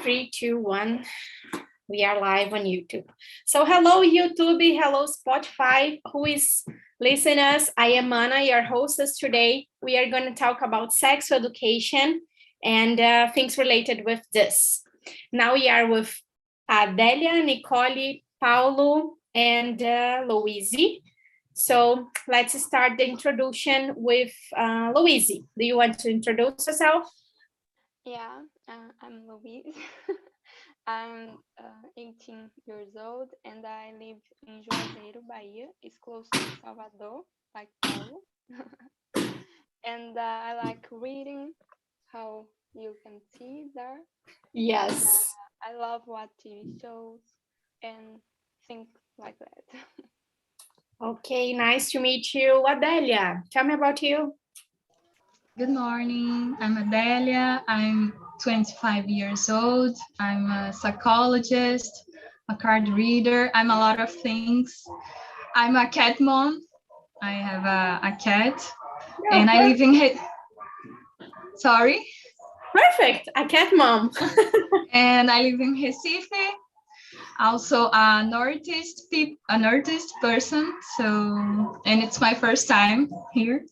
3, 2, 1. We are live on YouTube. So hello, YouTube. Hello, Spotify. Who is listening us? I am Anna, your hostess today. We are going to talk about sex education and things related with this. Now we are with Adelia, Nicole, Paulo, and Louise. So let's start the introduction with Louise. Do you want to introduce yourself? Yeah, I'm Louise. I'm 18 years old and I live in Juazeiro, Bahia. It's close to Salvador, like Paulo. And I like reading, how you can see there. Yes. I love watching TV shows and things like that. Okay, nice to meet you. Adelia, tell me about you. Good morning, I'm Adelia. I'm 25 years old. I'm a psychologist, a card reader. I'm a lot of things. I'm a cat mom. I have a cat and I live in Sorry? Perfect, a cat mom. And I live in Recife. Also an artist person. So, and it's my first time here.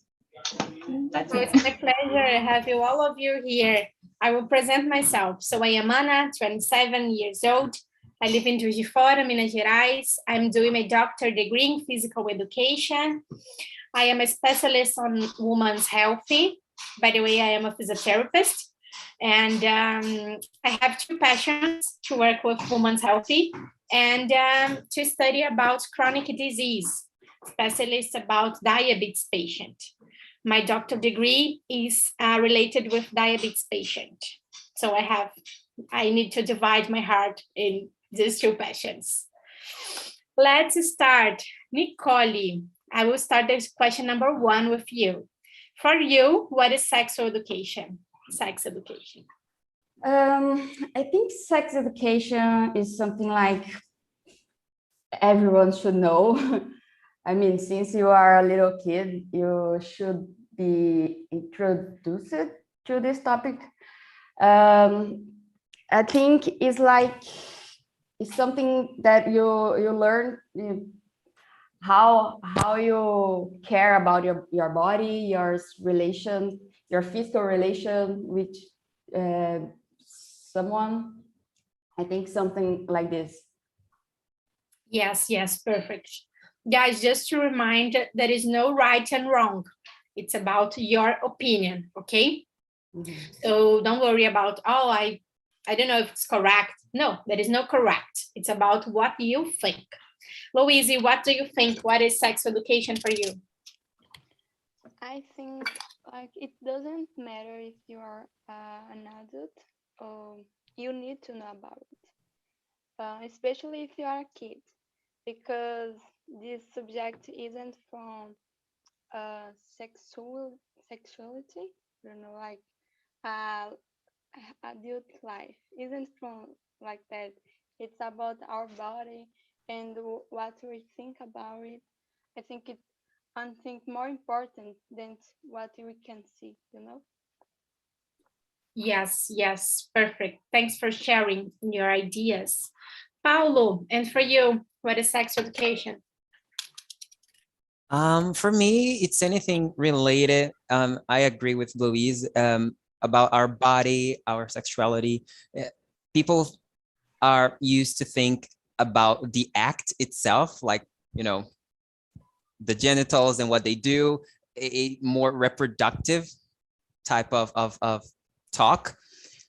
That's it. It's my pleasure to have you, all of you here. I will present myself. So I am Ana, 27 years old. I live in Juiz de Fora, Minas Gerais. I'm doing my doctorate degree in physical education. I am a specialist on women's health. By the way, I am a physiotherapist. And I have two passions: to work with women's health and to study about chronic disease, specialist about diabetes patient. My doctoral degree is related with diabetes patient. So I need to divide my heart in these two passions. Let's start. Nicole, I will start this question number 1 with you. For you, what is sexual education? Sex education. I think sex education is something like everyone should know. I mean, since you are a little kid, you should be introduced to this topic. I think it's something that you learn how you care about your body, your relation, your physical relation with someone. I think something like this. Yes, perfect. Guys, just to remind, there is no right and wrong. It's about your opinion, okay? Mm-hmm. So don't worry about, I don't know if it's correct. No, there is no correct. It's about what you think. Louise, what do you think? What is sex education for you? I think it doesn't matter if you are an adult or you need to know about it, especially if you are a kid, because this subject isn't from sexuality, like adult life isn't from like that. It's about our body and what we think about it. I think more important than what we can see, Yes, perfect. Thanks for sharing your ideas. Paulo, and for you, what is sex education? For me, it's anything related. I agree with Louise about our body, our sexuality. People are used to think about the act itself, like, the genitals and what they do, a more reproductive type of talk.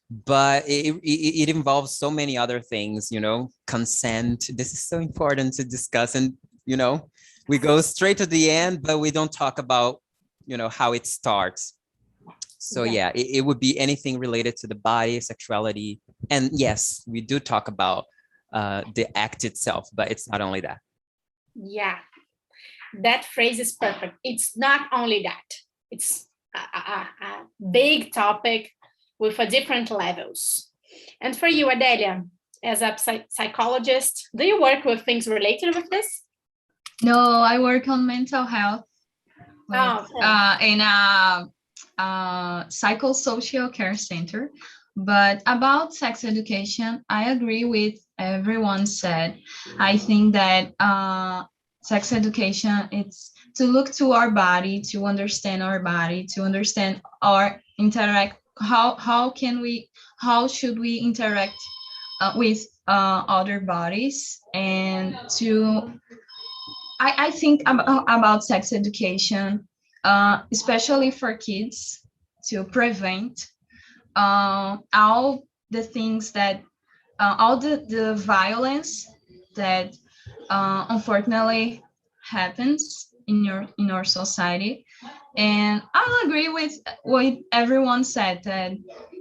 But it involves so many other things, consent. This is so important to discuss, and we go straight to the end, but we don't talk about how it starts. So yeah, it would be anything related to the body, sexuality, and yes, we do talk about the act itself, but it's not only that. Yeah, that phrase is perfect. It's not only that. It's a big topic with different levels. And for you, Adelia, as a psychologist, do you work with things related with this? No, I work on mental health in a psychosocial care center. But about sex education, I agree with everyone said. I think that sex education, it's to look to our body, to understand our body, to understand our interact, how should we interact with other bodies, and to I think about sex education, especially for kids, to prevent all the things that all the violence that unfortunately happens in our society. And I'll agree with what everyone said, that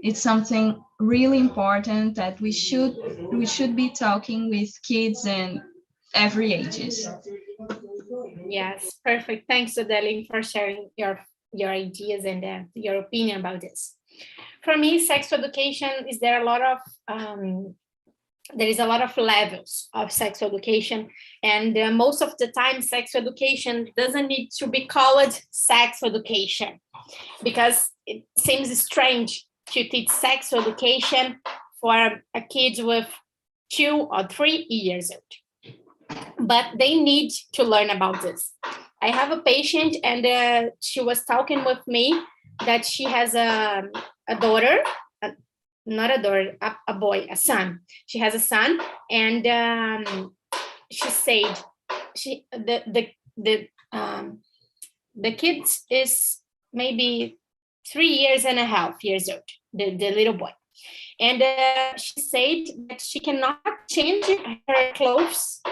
it's something really important that we should be talking with kids and every ages. Yes, perfect. Thanks, Adeline, for sharing your ideas and your opinion about this. For me, sex education is there is a lot of levels of sex education, and most of the time, sex education doesn't need to be called sex education because it seems strange to teach sex education for a kid with 2 or 3 years old. But they need to learn about this. I have a patient, and she was talking with me that she has a daughter, not a daughter, a boy, a son. She has a son, and she said the kid is maybe 3.5 years old, the little boy. And she said that she cannot change her clothes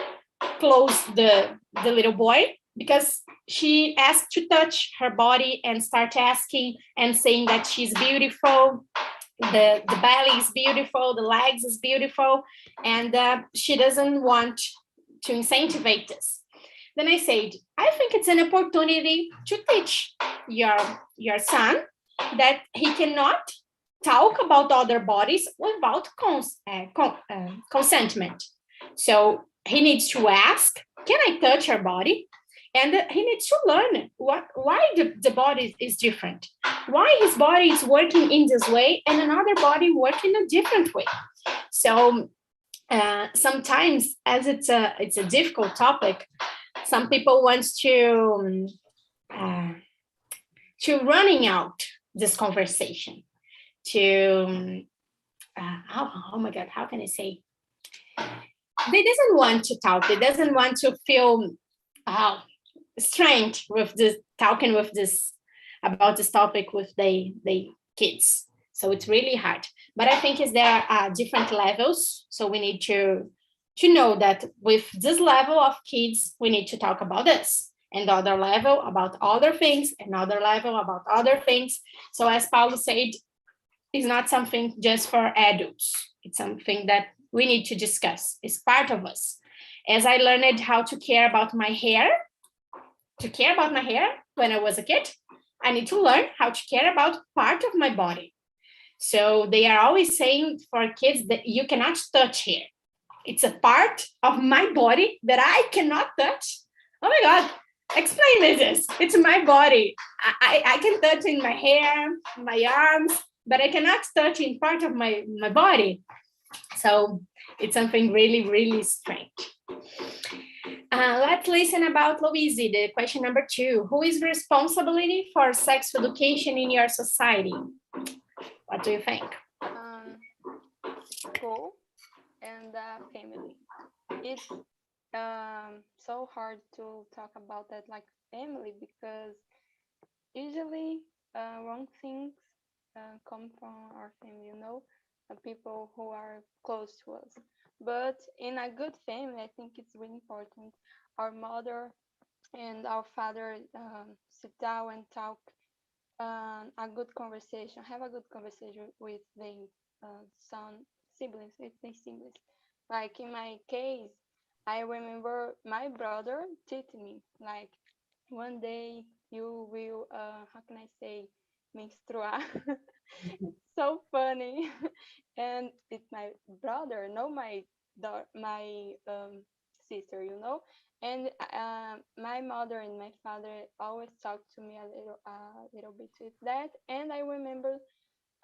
the little boy because she asked to touch her body and start asking and saying that she's beautiful, the belly is beautiful, the legs is beautiful, and she doesn't want to incentivize this. Then I said, I think it's an opportunity to teach your son that he cannot talk about other bodies without consentment. So he needs to ask, can I touch her body? And he needs to learn why the body is different, why his body is working in this way and another body working a different way. So sometimes, as it's a difficult topic, some people want to running out this conversation to oh my God, how can I say? They doesn't want to talk. They doesn't want to feel strength with this talking with this about this topic with the kids. So it's really hard. But I think is there are different levels. So we need to know that with this level of kids, we need to talk about this, and other level about other things, another level about other things. So as Paulo said, it's not something just for adults. It's something that we need to discuss. It's part of us. As I learned how to care about my hair, when I was a kid, I need to learn how to care about part of my body. So they are always saying for kids that you cannot touch hair. It's a part of my body that I cannot touch. Oh my God, explain this. It's my body. I can touch in my hair, my arms, but I cannot touch in part of my body. So it's something really, really strange. Let's listen about Louise, the question number 2. Who is responsibility for sex education in your society? What do you think? School and family. It's so hard to talk about that like family because usually wrong things come from our family, people who are close to us. But in a good family, I think it's really important. Our mother and our father sit down and talk a good conversation, have a good conversation with the siblings, with the siblings. Like in my case, I remember my brother teaching me, like, one day you will, how can I say, menstruar. So funny. And it's my brother, not my sister, and my mother and my father always talk to me a little bit with that. And I remember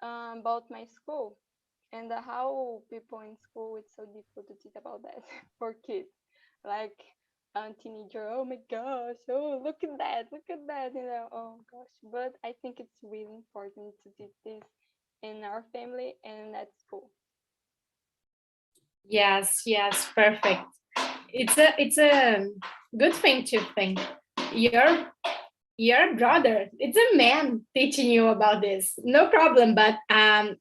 about my school. and how people in school, it's so difficult to teach about that for kids, like a teenager. Oh my gosh! Oh, look at that! Look at that! Oh gosh! But I think it's really important to teach this in our family and at school. Yes, yes, perfect. It's a good thing to think. Your your brother, it's a man teaching you about this. No problem, but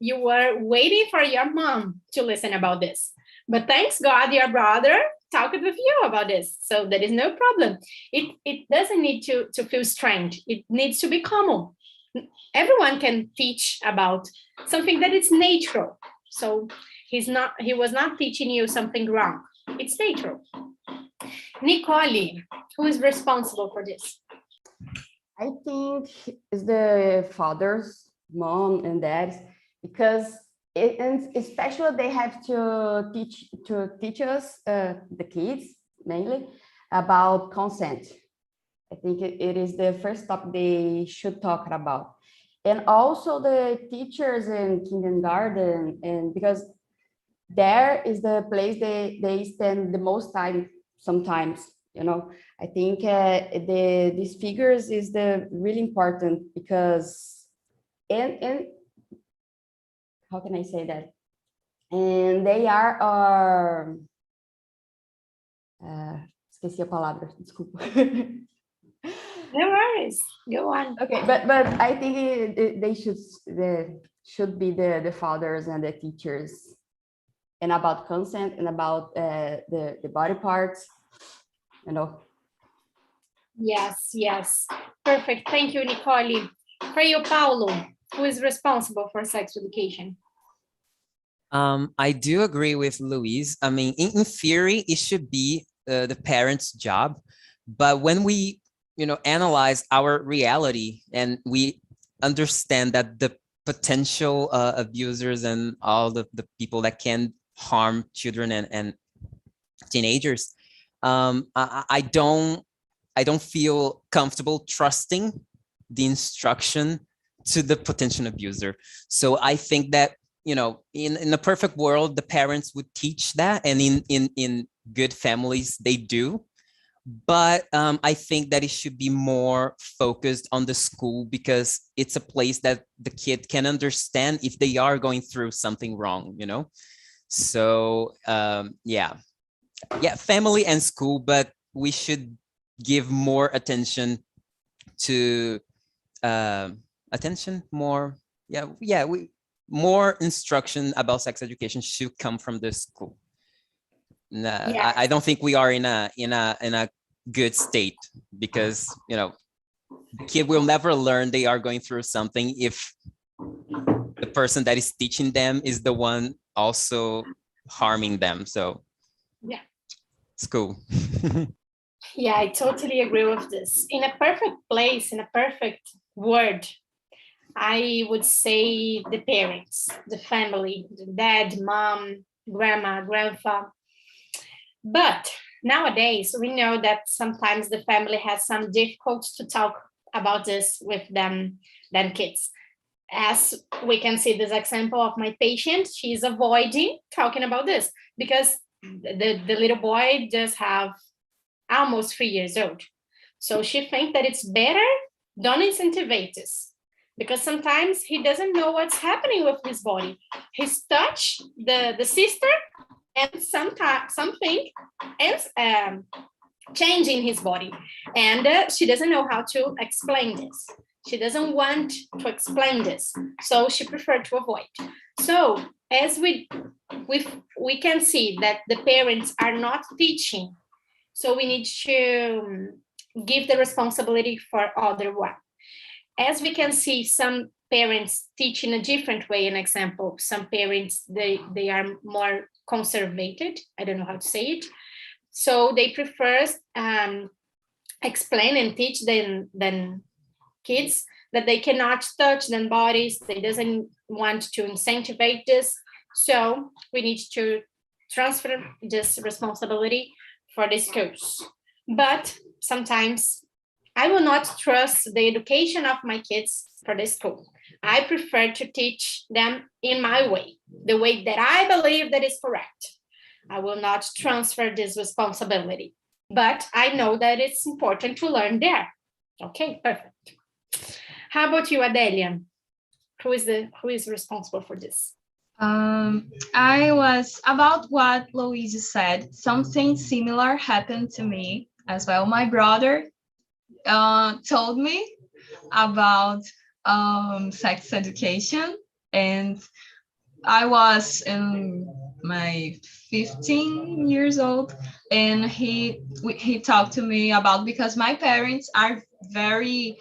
you were waiting for your mom to listen about this. But thanks God, your brother talked with you about this. So there is no problem. It doesn't need to feel strange. It needs to be common. Everyone can teach about something that is natural. So he was not teaching you something wrong. It's natural. Nicole, who is responsible for this? I think it's the fathers, mom and dads, because and especially they have to teach us the kids mainly about consent. I think it is the first topic they should talk about, and also the teachers in kindergarten, and because there is the place they spend the most time sometimes, I think these figures is the really important because and how can I say that, and they are esqueci a palavra, desculpa. No worries. Go on. Okay, but I think they should be the fathers and the teachers, and about consent and about the body parts, Yes, yes. Perfect. Thank you, Nicole. For you, Paulo, who is responsible for sex education? I do agree with Louise. I mean, in theory, it should be the parents' job, but when we, analyze our reality and we understand that the potential abusers and all the people that can harm children and teenagers, I don't feel comfortable trusting the instruction to the potential abuser. So I think that, in a perfect world, the parents would teach that, and in good families, they do. But I think that it should be more focused on the school because it's a place that the kid can understand if they are going through something wrong, So yeah, family and school, but we should give more attention to more instruction about sex education should come from the school. I don't think we are in a good state because the kid will never learn they are going through something if the person that is teaching them is the one also harming them. So yeah, school. Yeah, I totally agree with this. In a perfect place, in a perfect word, I would say the parents, the family, the dad, mom, grandma, grandpa. But nowadays, we know that sometimes the family has some difficulty to talk about this with them than kids. As we can see this example of my patient, she's avoiding talking about this because the little boy just have almost 3 years old. So she thinks that it's better don't incentivize this because sometimes he doesn't know what's happening with his body. He's touched the sister and something else changing his body. And she doesn't know how to explain this. She doesn't want to explain this. So she preferred to avoid. So as we can see that the parents are not teaching, so we need to give the responsibility for other one. As we can see, some parents teach in a different way. An example, some parents, they are more conservated. I don't know how to say it. So they prefer explain and teach than kids that they cannot touch their bodies. They doesn't want to incentivize this. So we need to transfer this responsibility for the schools. But sometimes I will not trust the education of my kids for the school. I prefer to teach them in my way, the way that I believe that is correct. I will not transfer this responsibility, but I know that it's important to learn there. Okay, perfect. How about you, Adelia? Who is responsible for this? I was about what Louise said. Something similar happened to me as well. My brother told me about sex education, and I was in my 15 years old, and he talked to me about, because my parents are very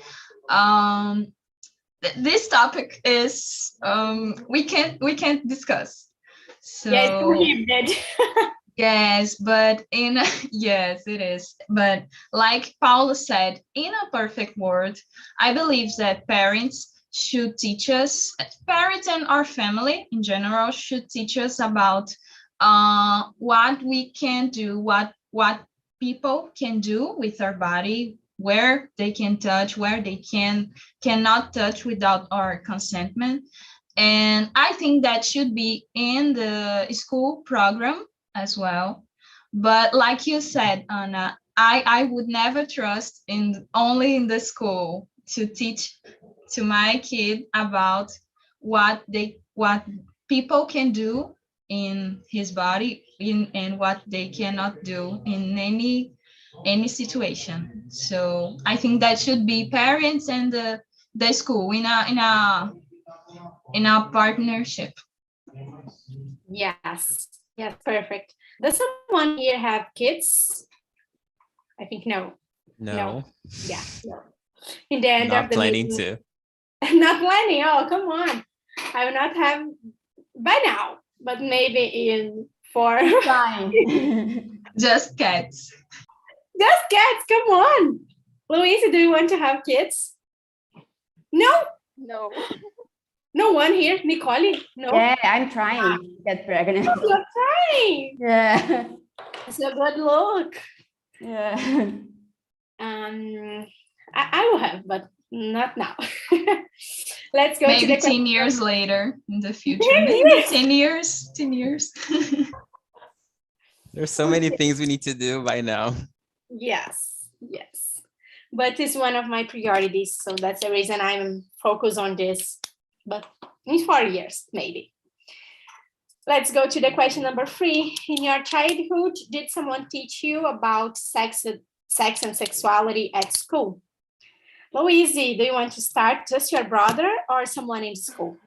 this topic is we can't discuss. So yeah, it's prohibited. yes, but in yes, it is. But like Paula said, in a perfect world, I believe that parents should teach us, parents and our family in general should teach us about what we can do, what people can do with our body, where they can touch, where they cannot touch without our consentment. And I think that should be in the school program as well. But like you said, Anna, I would never trust in only in the school to teach to my kid about what people can do in his body and what they cannot do in any situation. So I think that should be parents and the school in a partnership. Yes, yes, perfect. Does someone here have kids? I think no. No. Yeah, no. In the end Not of the planning meeting, to. not planning. Oh, come on. I will not have by now, but maybe in 4. Fine. Just cats. Just cats, come on. Louisa, do you want to have kids? No? No. No one here? Nicole? No? Yeah, I'm trying to get pregnant. You're trying. Yeah. It's a good look. Yeah. I will have, but not now. Let's go Maybe to the 10 years later in the future. Maybe 10 years. 10 years. There's so many things we need to do by now. Yes, yes. But it's one of my priorities, so that's the reason I'm focused on this. But in 4 years, maybe. Let's go to the question number 3. In your childhood, did someone teach you about sex and sexuality at school? Louise, do you want to start? Just your brother or someone in school?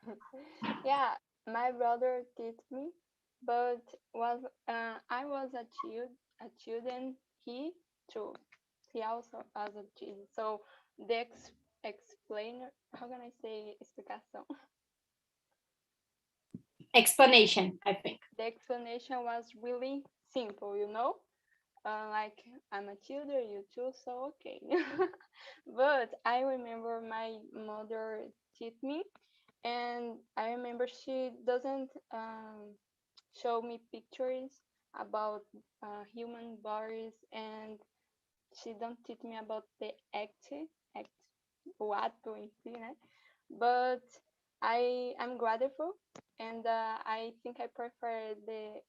Yeah, my brother taught me, but I was a child, he too. He also was a child. So the explainer, how can I say explicação? Explanation, I think. The explanation was really simple, you know? Like, I'm a tutor, you too, so okay. But I remember my mother taught me, and I remember she doesn't show me pictures about human bodies, and she don't teach me about the act, o ato em si, né? But I'm grateful, and I think I prefer the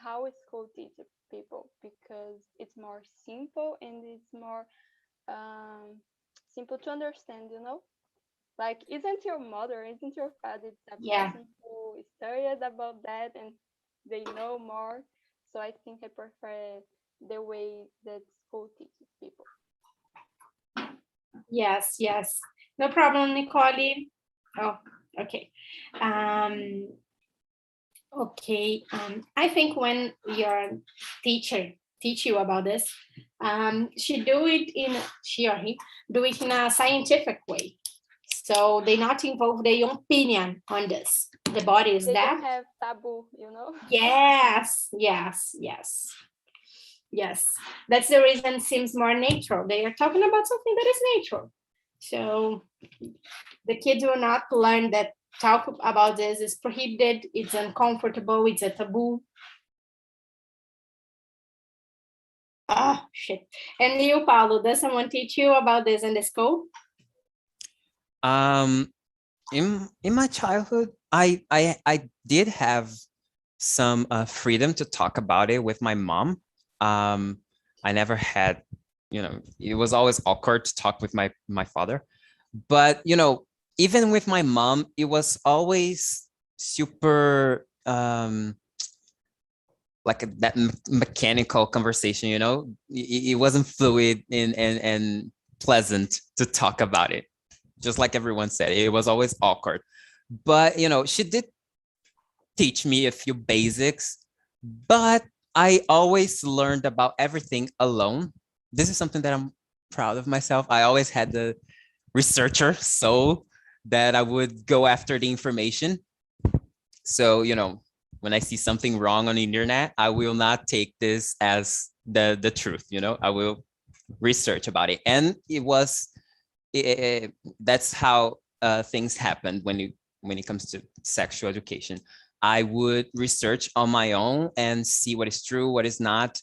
how school teaches people, because it's more simple and it's more simple to understand, you know? Like, isn't your mother, isn't your father the person who studied about that and they know more? So I think I prefer the way that school teaches people. Yes, yes. No problem, Nicole. Oh, okay. Okay. I think when your teacher teach you about this, she or he do it in a scientific way. So they not involve their own opinion on this. The body is They that. don't have taboo, you know? Yes, yes, yes. Yes, that's the reason it seems more natural. They are talking about something that is natural. So the kids will not learn that talk about this is prohibited, it's uncomfortable, it's a taboo. Ah, shit. And you, Paulo, does someone teach you about this in the school? in my childhood, I did have some freedom to talk about it with my mom. I never had, it was always awkward to talk with my father. But even with my mom, it was always super like that mechanical conversation. It wasn't fluid and pleasant to talk about it. Just like everyone said, it was always awkward. But she did teach me a few basics, but I always learned about everything alone. This is something that I'm proud of myself. I always had the researcher soul that I would go after the information. So, when I see something wrong on the internet, I will not take this as the truth. I will research about it. And that's how things happen when it comes to sexual education. I would research on my own and see what is true, what is not.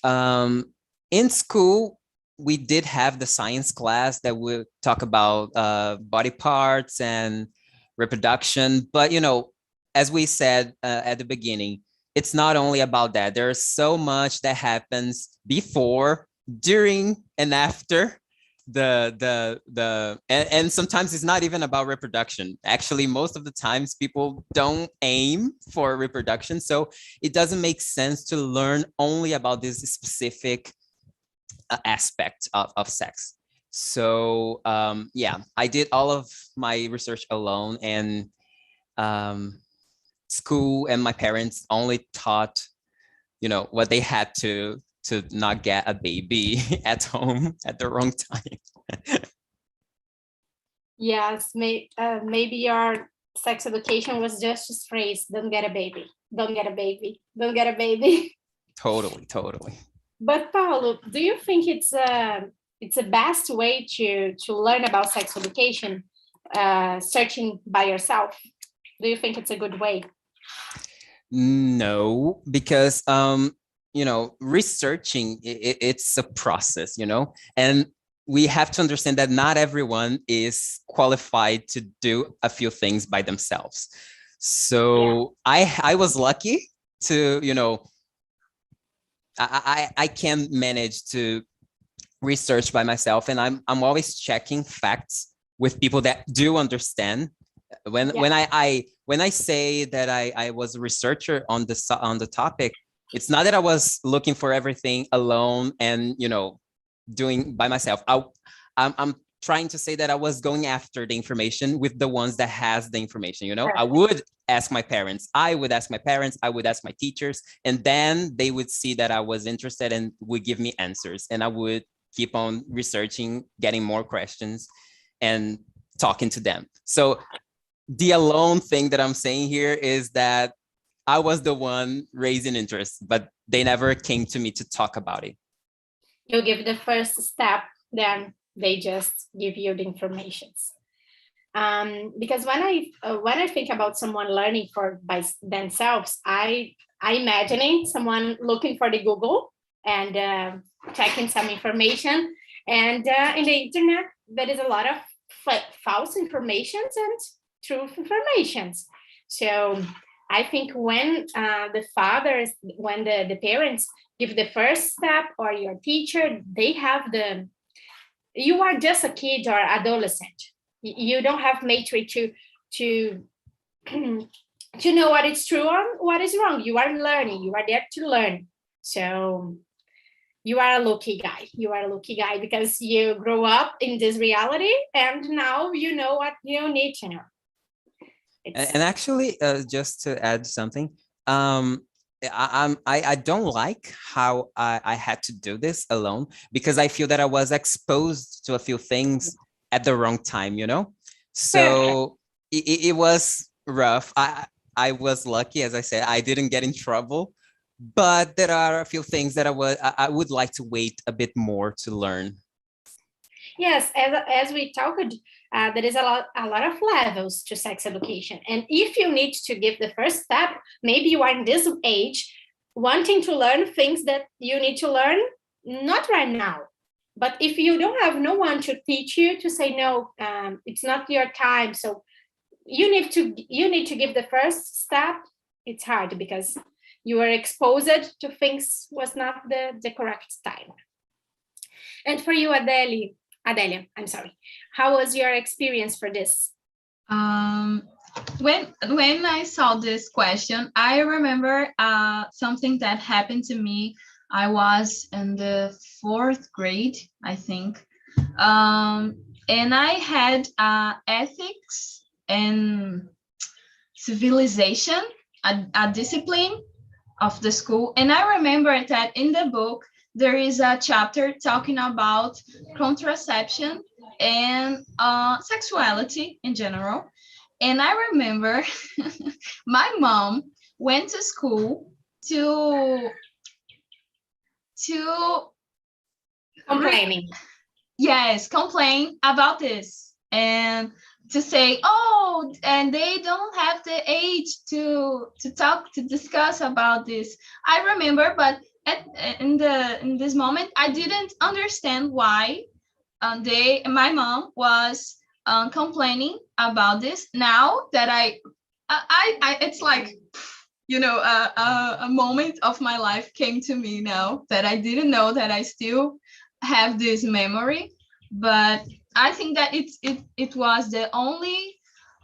In school, we did have the science class that would talk about body parts and reproduction. But, as we said at the beginning, it's not only about that. There's so much that happens before, during, and after and sometimes it's not even about reproduction. Actually, most of the times people don't aim for reproduction. So it doesn't make sense to learn only about this specific aspect of sex. So yeah, I did all of my research alone, and school and my parents only taught, what they had to not get a baby at home at the wrong time. Yes, maybe your sex education was just this phrase, don't get a baby, don't get a baby, don't get a baby. Totally. But Paulo, do you think it's the best way to learn about sex education, searching by yourself? Do you think it's a good way? No, because researching, it's a process, and we have to understand that not everyone is qualified to do a few things by themselves. So yeah. I was lucky to, I can manage to research by myself, and I'm always checking facts with people that do understand. When I say that I was a researcher on the topic, it's not that I was looking for everything alone and doing by myself. I'm trying to say that I was going after the information with the ones that has the information. I would ask my parents, I would ask my teachers, and then they would see that I was interested and would give me answers, and I would keep on researching, getting more questions and talking to them. So the alone thing that I'm saying here is that I was the one raising interest, but they never came to me to talk about it. You give the first step, then they just give you the informations. Because when I think about someone learning by themselves, I imagining someone looking for the Google and checking some information, and in the internet there is a lot of false informations and truth informations. So I think when the parents give the first step, or your teacher, they have you are just a kid or adolescent. You don't have matrix to know what is true or what is wrong. You are learning. You are there to learn. So you are a lucky guy. You are a lucky guy because you grow up in this reality, and now you know what you need to know. And actually, just to add something, I don't like how I had to do this alone, because I feel that I was exposed to a few things at the wrong time, So it was rough. I was lucky, as I said, I didn't get in trouble, but there are a few things that I would like to wait a bit more to learn. Yes, as we talked, there is a lot of levels to sex education. And if you need to give the first step, maybe you are in this age wanting to learn things that you need to learn, not right now. But if you don't have no one to teach you, to say, no, it's not your time, so you need to give the first step. It's hard because you are exposed to things was not the correct time. And for you, Adelia, I'm sorry. How was your experience for this? When I saw this question, I remember something that happened to me. I was in the 4th grade, I think, and I had ethics and civilization, a discipline of the school. And I remember that in the book, there is a chapter talking about contraception and sexuality in general. And I remember my mom went to school to Complaining. Yes, complain about this and to say, oh, and they don't have the age to discuss about this. I remember, but in this moment, I didn't understand why my mom was complaining about this. Now that I it's like, you know, a moment of my life came to me now that I didn't know that I still have this memory, but I think that it was the only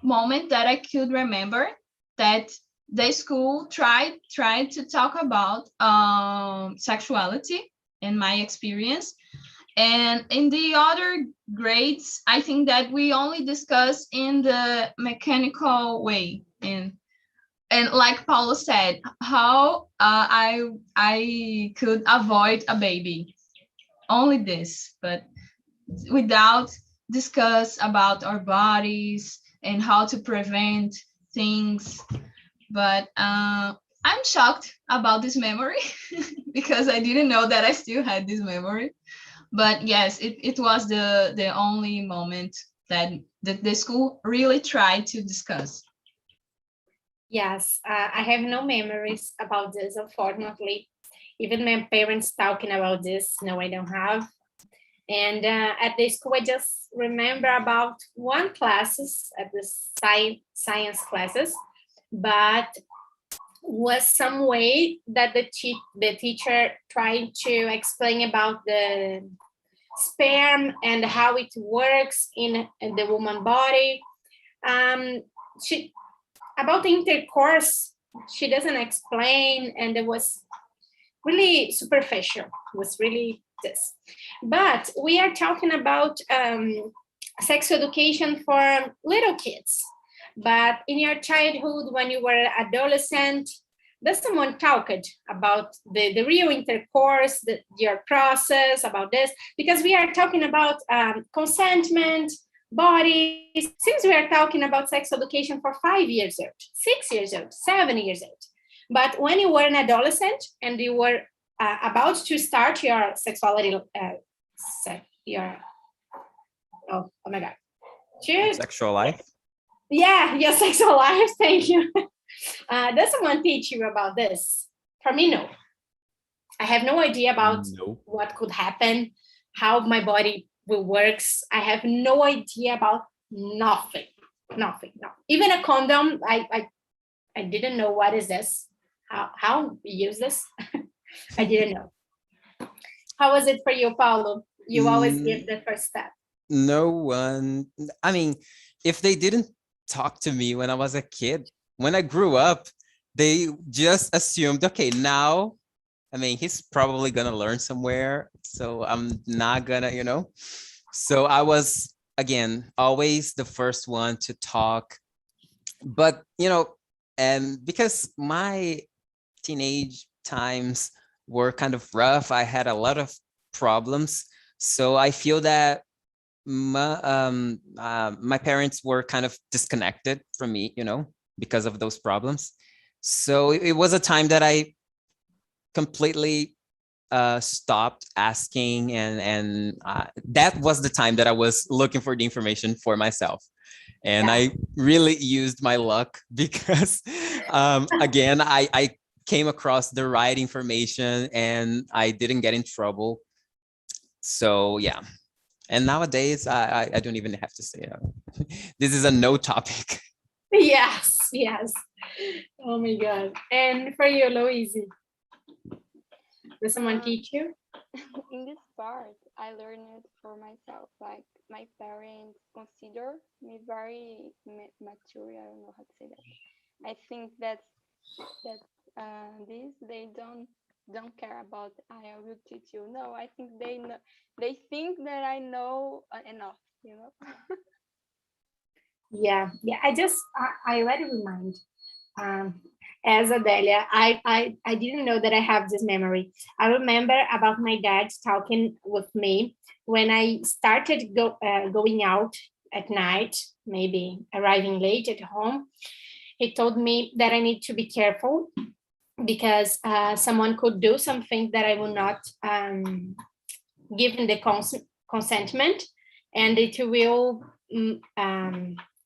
moment that I could remember that the school tried to talk about sexuality in my experience. And in the other grades, I think that we only discuss in the mechanical way. And like Paulo said, how I could avoid a baby. Only this, but without discuss about our bodies and how to prevent things. But I'm shocked about this memory because I didn't know that I still had this memory. But yes, it was the only moment that the school really tried to discuss. Yes, I have no memories about this, unfortunately. Even my parents talking about this, no, I don't have. And at the school, I just remember about one classes at the science classes, but was some way that the teacher tried to explain about the sperm and how it works in the woman body. About the intercourse, she doesn't explain, and it was really superficial. It was really this. But we are talking about sex education for little kids. But in your childhood, when you were adolescent, does someone talk about the real intercourse, your process, about this? Because we are talking about consentment, bodies. Since we are talking about sex education for 5 years old, 6 years old, 7 years old. But when you were an adolescent and you were about to start your sexuality, oh my God. Sexual life? Yeah, your sexual life, thank you. Does someone teach you about this? For me, no. I have no idea about what could happen, how my body will works. I have no idea about nothing. No. Even a condom, I didn't know what is this, how we use this. I didn't know. How was it for you, Paulo? You always give the first step. No one, I mean, if they didn't talk to me when I was a kid, when I grew up, they just assumed, okay, now, I mean, he's probably gonna learn somewhere, so I'm not gonna, So I was, again, always the first one to talk. But, and because my teenage times were kind of rough, I had a lot of problems. So I feel that my parents were kind of disconnected from me, because of those problems. So it was a time that I completely stopped asking, and that was the time that I was looking for the information for myself. And I really used my luck because, again, I came across the right information and I didn't get in trouble. So yeah. And nowadays, I don't even have to say it. This is a no topic. Yes, yes. Oh my God. And for you, Louise, does someone teach you? In this part, I learned it for myself. Like my parents consider me very mature. I don't know how to say that. I think that this they don't care about I will teach you. No, I think they know. They think that I know enough. You know. Yeah, yeah. I let it remind. Um, as Adelia, I didn't know that I have this memory. I remember about my dad talking with me when I started going out at night, maybe arriving late at home. He told me that I need to be careful because someone could do something that I will not give in the consentment, and it will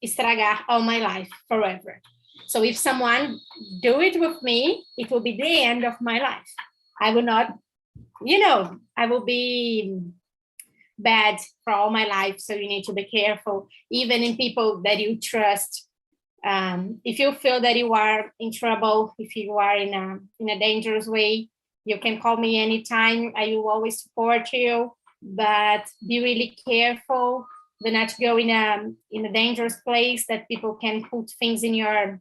estragar all my life forever. So if someone do it with me, it will be the end of my life. I will not, I will be bad for all my life. So you need to be careful, even in people that you trust. If you feel that you are in trouble, if you are in a dangerous way, you can call me anytime. I will always support you, but be really careful. Do not go in a dangerous place that people can put things in your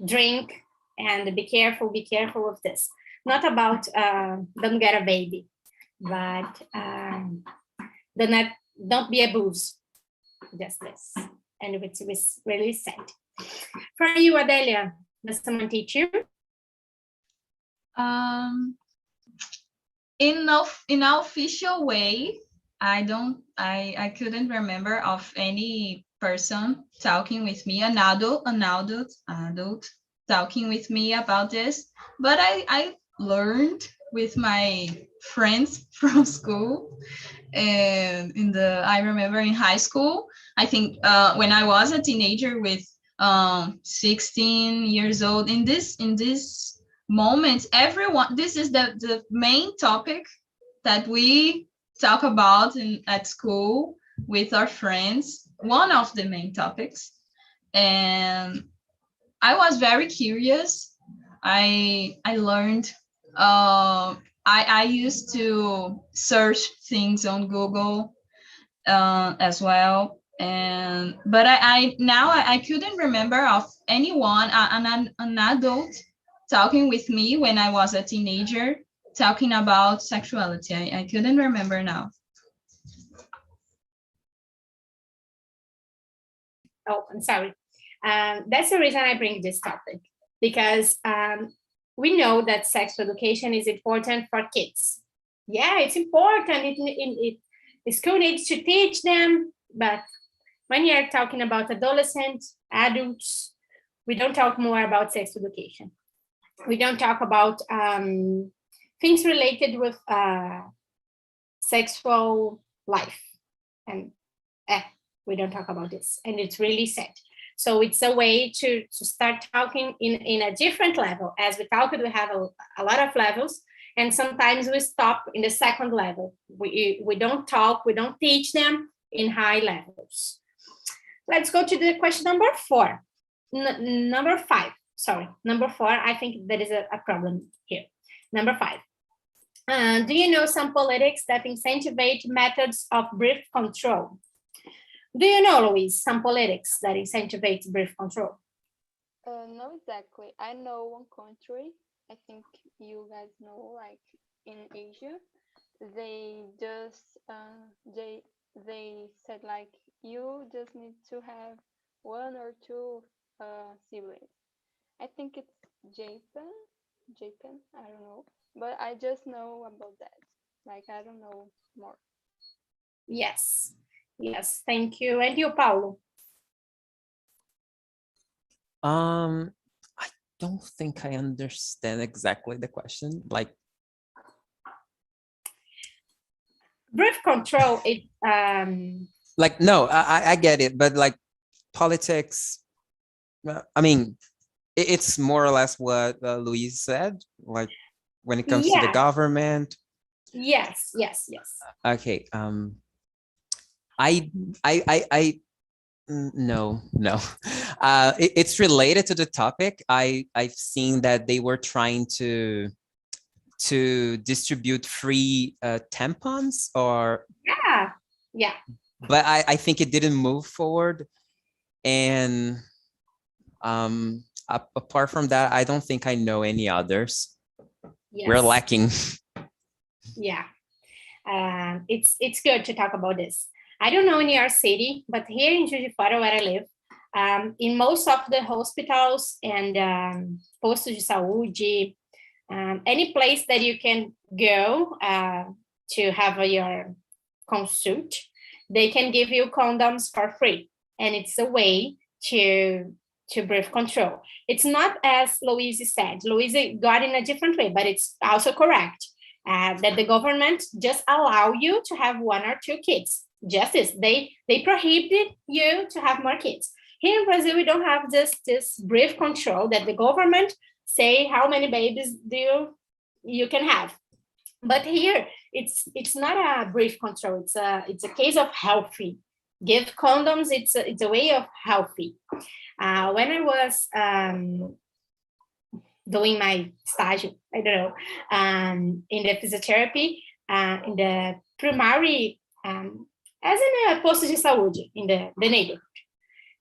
drink, and be careful of this. Not about don't get a baby, but don't be abused. Just this. And it was really sad. For you, Adelia, does someone teach you? In an official way, I couldn't remember of any person talking with me, an adult talking with me about this, but I learned with my friends from school. And I remember in high school, I think when I was a teenager with 16 years old, in this moment, everyone, this is the main topic that we talk about at school with our friends, one of the main topics. And I was very curious. I learned, I used to search things on Google as well. But I couldn't remember of anyone, an adult talking with me when I was a teenager, talking about sexuality. I couldn't remember now. Oh, I'm sorry. That's the reason I bring this topic, because we know that sex education is important for kids. Yeah, it's important. School needs to teach them, but when you're talking about adolescents, adults, we don't talk more about sex education. We don't talk about things related with sexual life. And we don't talk about this. And it's really sad. So it's a way to start talking in a different level. As we talk, we have a lot of levels. And sometimes we stop in the second level. We don't talk, we don't teach them in high levels. Let's go to the question number 4. Number 5. Sorry, number 4. I think there is a problem here. Number 5. Do you know some politics that incentivize methods of birth control? Do you know, Louise, some politics that incentivize birth control? Not exactly. I know one country. I think you guys know, like in Asia, they just they said like you just need to have 1 or 2 siblings. I think it's Japan. I don't know, but I just know about that. Like I don't know more. Yes, thank you. And you, Paulo? I don't think I understand exactly the question. Like, birth control, it like, no, I get it, but like politics, I mean, it's more or less what Louise said, like when it comes to the government. Yes. Okay. I No. It's related to the topic. I've seen that they were trying to distribute free tampons, or Yeah. but I think it didn't move forward. And apart from that, I don't think I know any others. Yes. We're lacking. Yeah. It's good to talk about this. I don't know in your city, but here in Juiz de Fora, where I live, in most of the hospitals and postos de saúde, any place that you can go to have your consult, they can give you condoms for free. And it's a way to birth control. It's not as Louise said. Louise got in a different way, but it's also correct that the government just allow you to have 1 or 2 kids. Just this, they prohibited you to have more kids. Here in Brazil, we don't have this birth control that the government say how many babies you can have. But here, it's not a birth control. It's a case of healthy. Give condoms. It's a way of healthy. When I was doing my stage, I don't know, in the physiotherapy, in the primary, as in a posto de saúde in the neighborhood,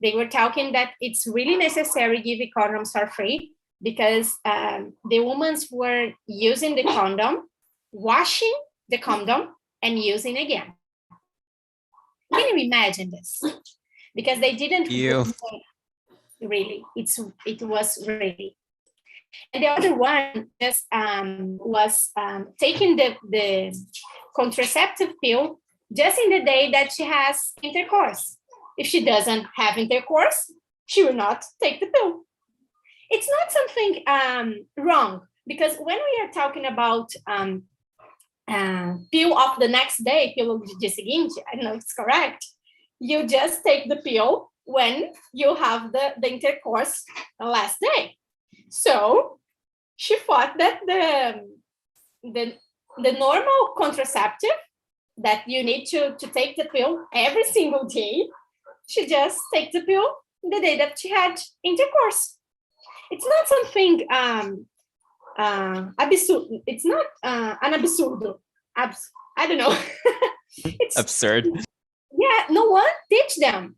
they were talking that it's really necessary give condoms for free because the women were using the condom, washing the condom, and using again. Can you imagine this? Because they didn't really. It was really. And the other one just was taking the contraceptive pill just in the day that she has intercourse. If she doesn't have intercourse, she will not take the pill. It's not something wrong, because when we are talking about pill of the next day, pill do dia seguinte, I don't know if it's correct, you just take the pill when you have the intercourse the last day. So she thought that the normal contraceptive that you need to take the pill every single day, she just take the pill the day that she had intercourse. It's not something absurd. It's not an absurdo. I don't know. It's absurd. Yeah, no one teach them.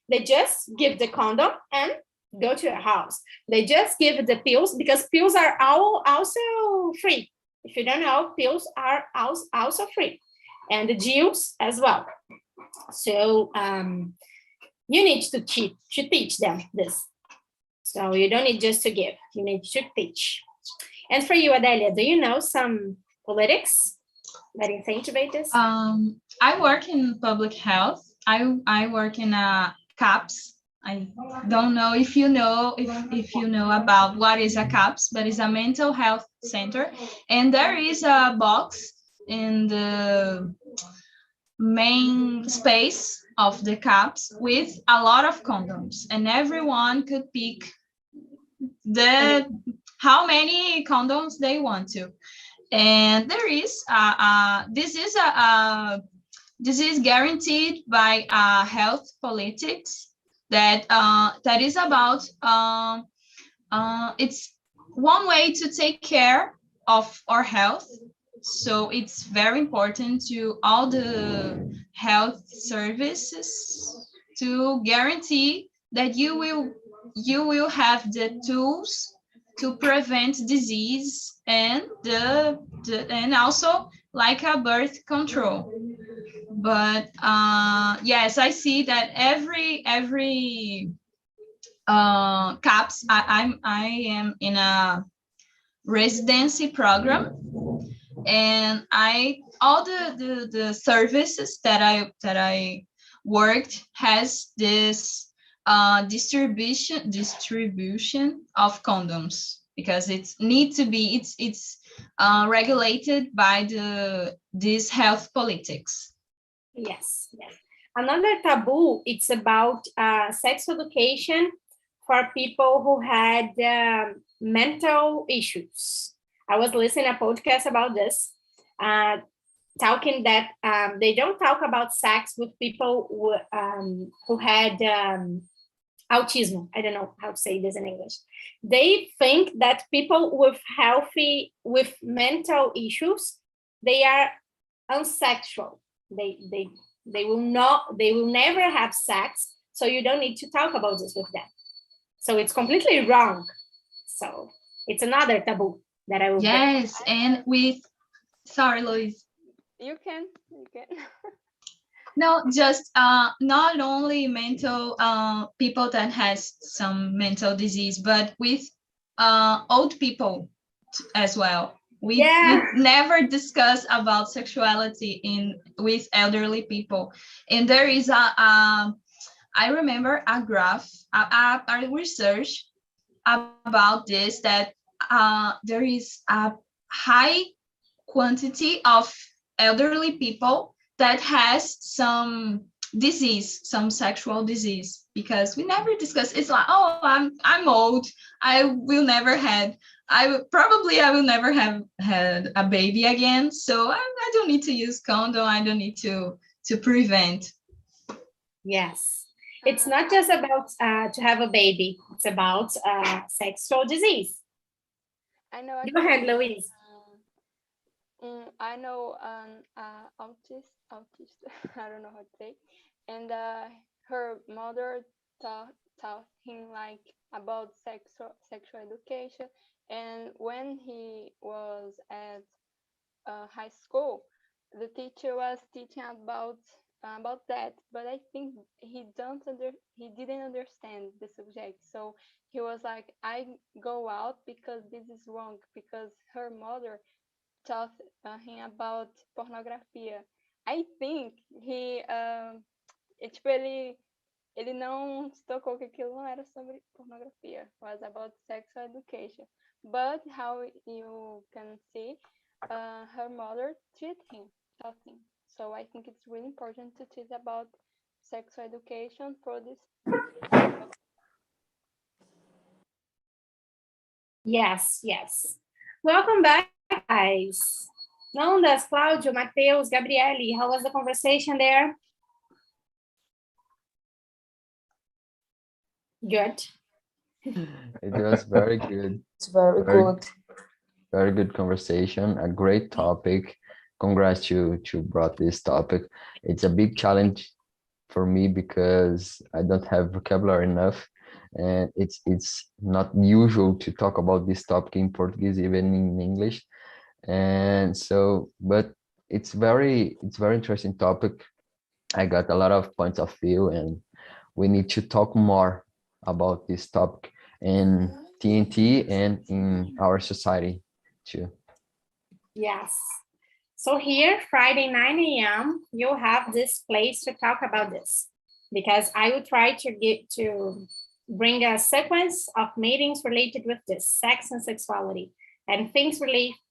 They just give the condom and go to your house. They just give the pills because pills are also free. If you don't know, pills are also free, and the gels as well. So you need to teach them this. So you don't need just to give, you need to teach. And for you, Adelia, do you know some politics that incentivize this? I work in public health. I work in CAPS. I don't know if you know about what is a CAPS, but it's a mental health center. And there is a box in the main space of the CAPS with a lot of condoms, and everyone could pick how many condoms they want to. And there is this is guaranteed by health politics that is about it's one way to take care of our health. So it's very important to all the health services to guarantee that you will have the tools to prevent disease and and also like a birth control. But yes, I see that every CAPS, I am in a residency program, and all the services that I worked has this distribution of condoms, because it's regulated by this health politics. Yes. Another taboo, it's about sex education for people who had mental issues. I was listening to a podcast about this. talking that they don't talk about sex with people who had autism. I don't know how to say this in English. They think that people with mental issues, they are unsexual. They will never have sex, so you don't need to talk about this with them. So it's completely wrong. So it's another taboo that I will Yes, and sorry, Louise. You can. No, just not only mental people that has some mental disease, but with old people as well. We never discuss about sexuality with elderly people, and there is I remember a graph, a research about this, that there is a high quantity of elderly people that has some disease, some sexual disease, because we never discuss. It's like, oh, I'm old, I will never have had a baby again, so I don't need to use condom, I don't need to prevent. Yes, it's not just about to have a baby, it's about sexual disease. I know. Go ahead, Louise. I know an autist, I don't know how to say, and her mother taught him like about sexual education, and when he was at high school, the teacher was teaching about that, but I think he didn't understand the subject, so he was like, I go out because this is wrong, because her mother taught him about pornografia. I think ele não se tocou que aquilo não era sobre pornografia, was about sexual education. But how you can see, her mother taught him. So I think it's really important to teach about sexual education for this. Yes. Welcome back, guys. Nondas, Claudio, Mateus, Gabriele, how was the conversation there? Good. It was very good. It's very good. Very good conversation, a great topic. Congrats you brought this topic. It's a big challenge for me because I don't have vocabulary enough, and it's not usual to talk about this topic in Portuguese, even in English. And so, but it's very interesting topic. I got a lot of points of view, and we need to talk more about this topic in TNT and in our society too. Yes. So here, Friday, 9 a.m., you'll have this place to talk about this, because I will try to bring a sequence of meetings related with this, sex and sexuality, and things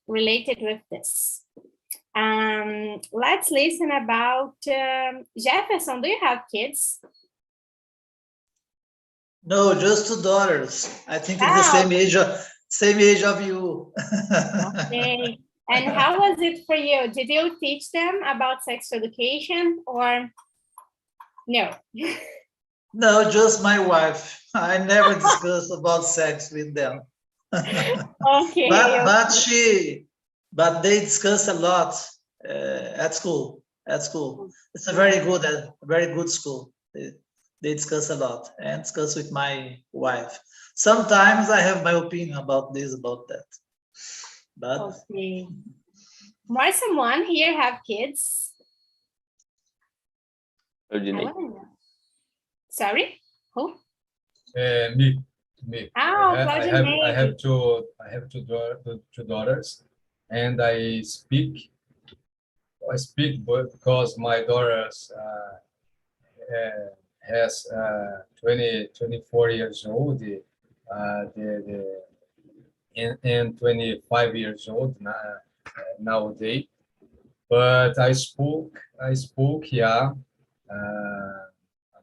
related with this. Let's listen about Jefferson. Do you have kids? No, just 2 daughters. I think it's the same age of you. Okay. And how was it for you? Did you teach them about sex education or no? No, just my wife. I never discussed about sex with them. Okay. But they discuss a lot at school. It's a very good school. They discuss a lot and discuss with my wife. Sometimes I have my opinion about this, about that. But okay. More someone here have kids? Sorry, who? Me. Oh, I have two daughters, and I speak because my daughters has 24 years old, and 25 years old nowadays. But I spoke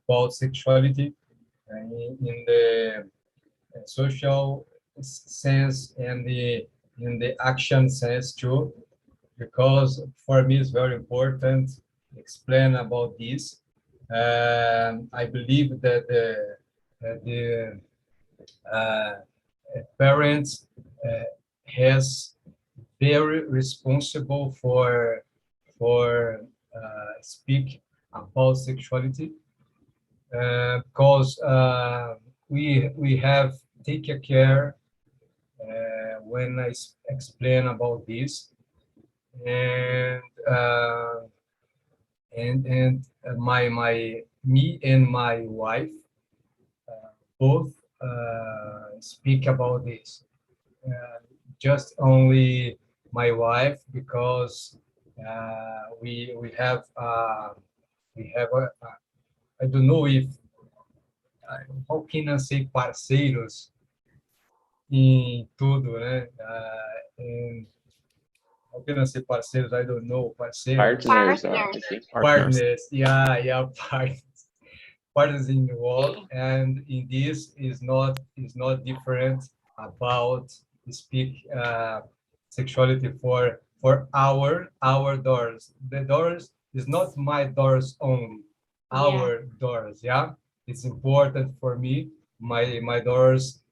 about sexuality in the social sense and in the action sense too. because for me it's very important to explain about this. I believe that the parents has very responsible for speak about sexuality, because we have take care when I explain about this, and me and my wife both speak about this. Just only my wife, because we have I don't know if how can I say parceiros em tudo, né? And how can I say parceiros? I don't know, parceiros. Partners, I think. Partners, yeah, partners in the world, and in this is not different about speak sexuality for our doors. The doors is not my doors only, our doors. Yeah, it's important for me. My doors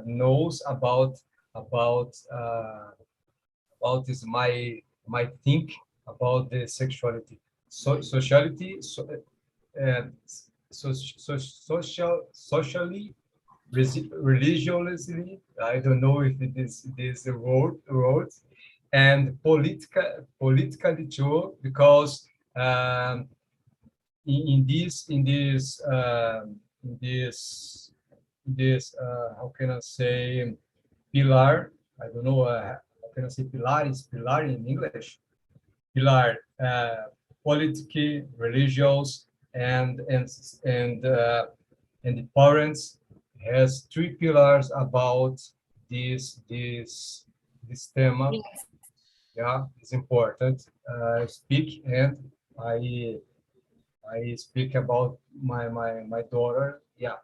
knows about is my think about the sexuality, sociality, socially, religiously. I don't know if it is this word, and politically too, because in this how can I say pillar? I don't know how can I say pilar is pilar in English. Pilar, political, religious, and the parents has three pillars about this thema. Yes. Yeah, it's important. Speak, and I speak about my daughter. Yeah.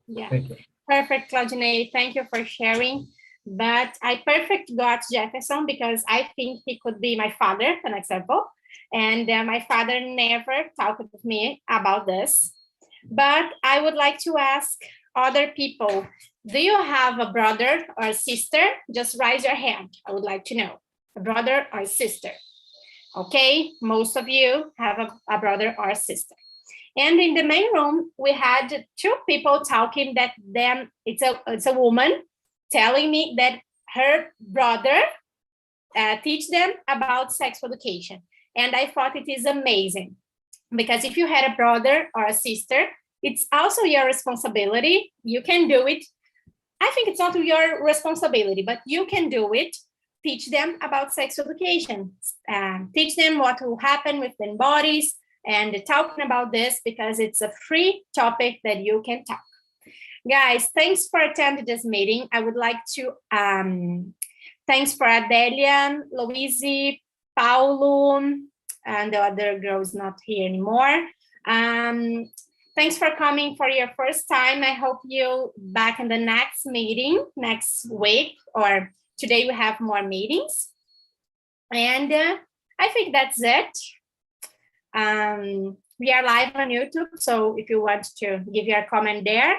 Yeah. Thank you. Perfect, Claudine. Thank you for sharing. But I perfect got Jefferson because I think he could be my father, an example. And my father never talked with me about this. But I would like to ask other people, do you have a brother or a sister? Just raise your hand. I would like to know, a brother or a sister. Okay, most of you have a brother or a sister. And in the main room, we had two people talking that then it's a woman telling me that her brother teach them about sex education. And I thought it is amazing because if you had a brother or a sister, it's also your responsibility. You can do it. I think it's not your responsibility, but you can do it. Teach them about sex education. Teach them what will happen with their bodies, and talking about this because it's a free topic that you can talk. Guys, thanks for attending this meeting. I would like to, thanks for Adelia, Louise, Paulo, and the other girl is not here anymore. Thanks for coming for your first time. I hope you back in the next meeting, next week, or today we have more meetings. And I think that's it. We are live on YouTube, so if you want to give your comment there,